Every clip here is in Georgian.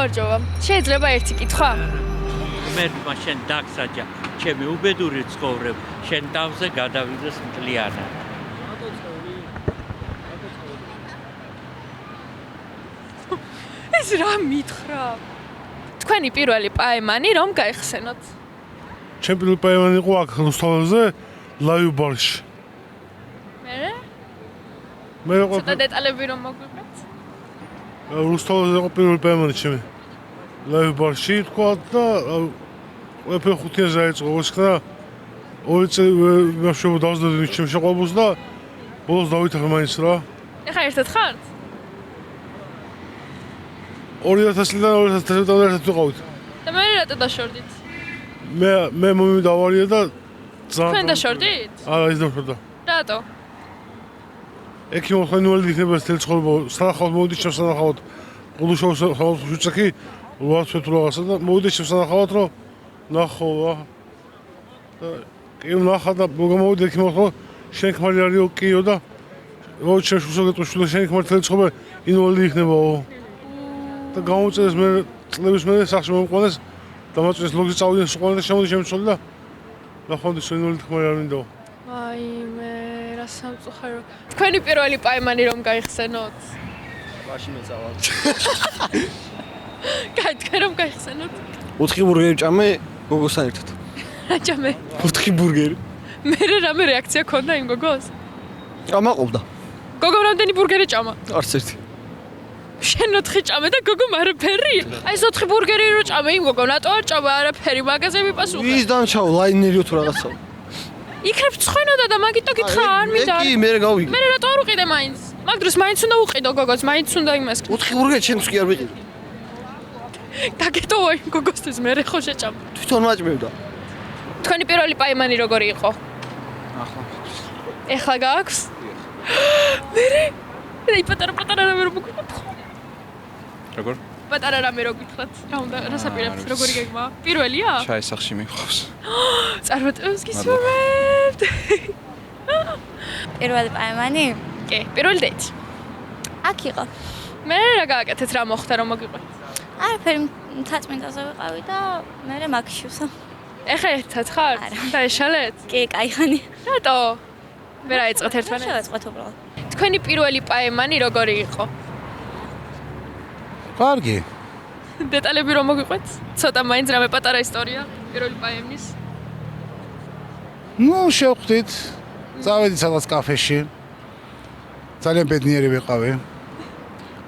გამარჯობა. შეიძლება ერთი კითხვა? ღმერთმა შენ დაგსაჯა, ჩემი უბედური ცხოვრებ, შენ თავზე გადავიდეს მტლიანად. ეს რა მითხრა? თქვენი პირველი პაემანი რომ გაიხსენოთ? ჩემი პირველი პაემანი იყო აქ რუსთაველზე, ლაივ ბარში. მე ცოტა დეტალები რომ მოგვიგეთ? რუსთაველზე იყო პირველი პაემანი ჩემი. ლაივ ბარში თქვა და ყველაფერი 5 წელს დაიწყო ოსკრა. 2 წელი მაშინ დავსდები ჩემ შეყვებულს და ბოლოს დავითახე მაინც რა. ეხა ერთად ხართ? 2000-დან 2013-მდე ერთად ვიყავით. და მე რატო დაშორდით? მე მომი დავარია და თქვენ დაშორდით? არა ის დაშორდა. რატო? ექი მოხენუელი იქნება ეს თელი ცხოვრება სანახავად მოვიდი ჩემს სანახავად გულუშაოს შუცაკი 8 თვე თუ რაღაცა და მოვიდი ჩემს სანახავად რომ ნახო რა და კი ნახა და მოვიდი ექი მოხო შენ ქმარი არისო კიო და რო ჩემს უსაგეთო შულა შენ ქმარი თელი ცხოვრება ინვალიდი იქნებაო და გამოწერეს მე წლების მერე სახში მომყვანეს დამაწეს ლოგი წავიდნენ სულ და შემოდი შემცოლი და ნახავდი შენ ინვალიდი ქმარი არ მინდაო ვაიმე რა სამწუხარო. თქვენი პირველი პაემანი რომ გაიხსენოთ? მაშინ მეწავალ. კაი, თქვენ რომ გაიხსენოთ? 4 ბურგერი ჭამე გოგოსთან ერთად. რა ჭამე? 4 ბურგერი. მე რამე რეაქცია ქონდა იმ გოგოს? ამაყობდა. გოგომ რამდენი ბურგერი ჭამა? არც ერთი. შენ 4 ჭამე და გოგომ არაფერი? აი ეს 4 ბურგერი რო ჭამე იმ გოგომ რატო არ ჭამა არაფერი მაგაზე მიპასუხე? ის დამჩაო ლაინერიო თუ რაღაცა. იქნებ ცხენოდა და მაგიტო გითხრა არ მინდა. კი, მე გავიგე. მე რატო არ უყიდე მაინც? მაგ დროს მაინც უნდა უყიდო გოგოს, მაინც უნდა იმას. 4 ბურგერი შენც კი არ ვიყიდე. დაგეტოვა იმ გოგოსთვის მე ხო შეჭამ. თვითონ მაჭმევდა. თქვენი პირველი პაემანი როგორი იყო? ახლა. ეხლა გააქვს? მე აი პატარა რამე რო მოგიყვეთ. როგორ? პატარა რამე რო გითხრათ. რა უნდა რასაპირებს როგორი გეგმა? პირველია? ჩაის სახში მიხავს. წარმატებას გისურვებთ. პირველი პაემანი? კი, პირველი დეითი. აქ იყო. მე რა გააკეთეთ რა მოხდა რომ მოგიყვეთ? არაფერი მთაწმინდაზე ვიყავი და მე მაგშივსა. ეხლა ერთად ხართ? დაეშალეთ? კი, კაიხანი. რატო? მე რა იწყეთ ერთმანეთს? შევეწყოთ უბრალოდ. თქვენი პირველი პაემანი როგორი იყო? კარგი. დეტალები რომ მოგიყვეთ? ცოტა მაინც რამე პატარა ისტორია პირველი პაემნის. ნუ შევხვდით. წავედით სადღაც კაფეში. ძალიან ბედნიერი ვიყავი.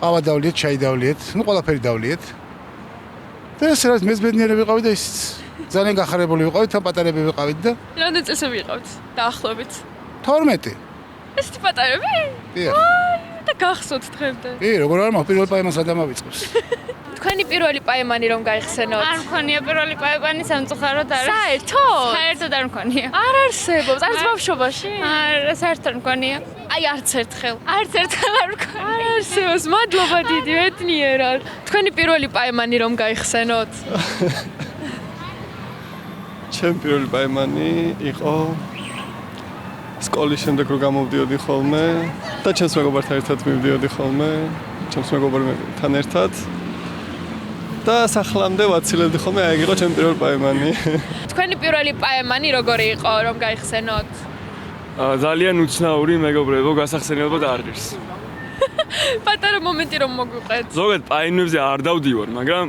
ყავა დავლიეთ, ჩაი დავლიეთ, ნუ ყველაფერი დავლიეთ. და ეს რაც მეც ბედნიერი ვიყავი და ის ძალიან გახარებული ვიყავით, თან პატარები ვიყავით და რამდენი წელსები იყავთ? დაახლოებით. 12. ესეთი პატარები? დიახ. და გახსოვთ დღემდე. კი, როგორ არ მაქვს პირველ პაემანს რა დამავიწყებს. თქვენი პირველი პაემანი რომ გაიხსენოთ? არ მქონია პირველი პაემანი სამწუხაროდ არ. საერთოდ? საერთოდ არ მქონია. არ არსებობს, არც ბავშვობაში? არა, საერთოდ მქონია. აი არც ერთხელ. არც ერთხელ არ მქონია. არ არსებობს, მადლობა დიდი, ბედნიერად. თქვენი პირველი პაემანი რომ გაიხსენოთ? ჩემი პირველი პაემანი იყო სკოლის შემდეგ რომ გამოვდიოდი ხოლმე და ჩემს მეგობართან ერთად მივდიოდი ხოლმე, ჩემს მეგობართან ერთად და სახლამდე ვაცილებდი ხოლმე, აი იყო ჩემი პირველი პაემანი. თქვენი პირველი პაემანი როგორი იყო რომ გაიხსენოთ? ძალიან უცნაური მეგობრებო, გასახსენებლად არ ღირს. პატარა მომენტი რომ მოგვიყეთ. ზოგადად პაემებზე არ დავდივარ, მაგრამ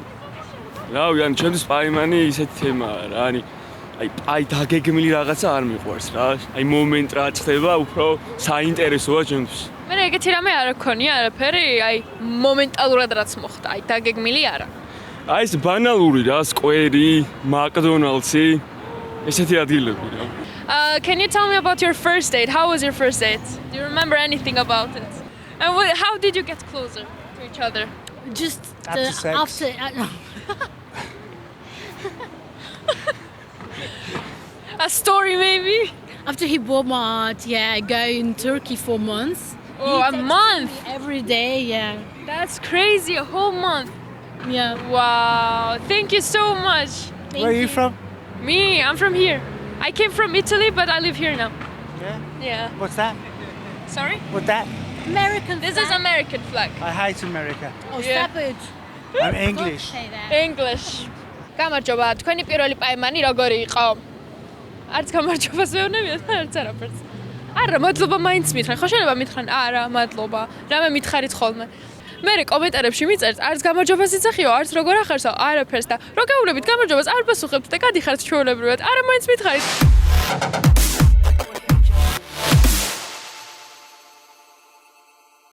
რავი, ან ჩემთვის პაემანი ისეთი თემაა რა, აი დაგეგმილი რაღაცა არ მიყვარს რა. აი მომენტ რა ხდება, უფრო საინტერესოა ჩემთვის. მე ეგეთი რამე არ მქონია არაფერი, აი მომენტალურად რაც მოხდა, აი დაგეგმილი არა. აი ეს ბანალური რა, სკვერი, მაკდონალდსი, ესეთი ადგილები რა. Can you tell me about your first date? How was your first date? Do you remember anything about it? And how did you get closer to each other? Just after A story maybe? after he bought my go in Turkey for months. Oh, a month? Every day, yeah. That's crazy, a whole month. Yeah. Wow, thank you so much. Where are you from? Me, I'm from here. I came from Italy, but I live here now. Yeah. Yeah. What's that? Sorry? What's that? American This is American flag. I hate America. Oh, Yeah. stop it. I'm English. English. გამარჯობა, თქვენი პირველი პაემანი როგორი იყო? არც გამარჯობას ვეუბნებიათ, არც არაფერს. არა, მადლობა მაინც მითხრან. ხო შეიძლება მითხრან, არა, მადლობა. რამე მითხარით ხოლმე. მე კომენტარებში მიწერთ, არც გამარჯობას იცახიო, არც როგორ ახარსო, არაფერს და რო გაუვლებით გამარჯობას არ პასუხებთ და გადიხართ ჩვეულებრივად. არა, მაინც მითხარით.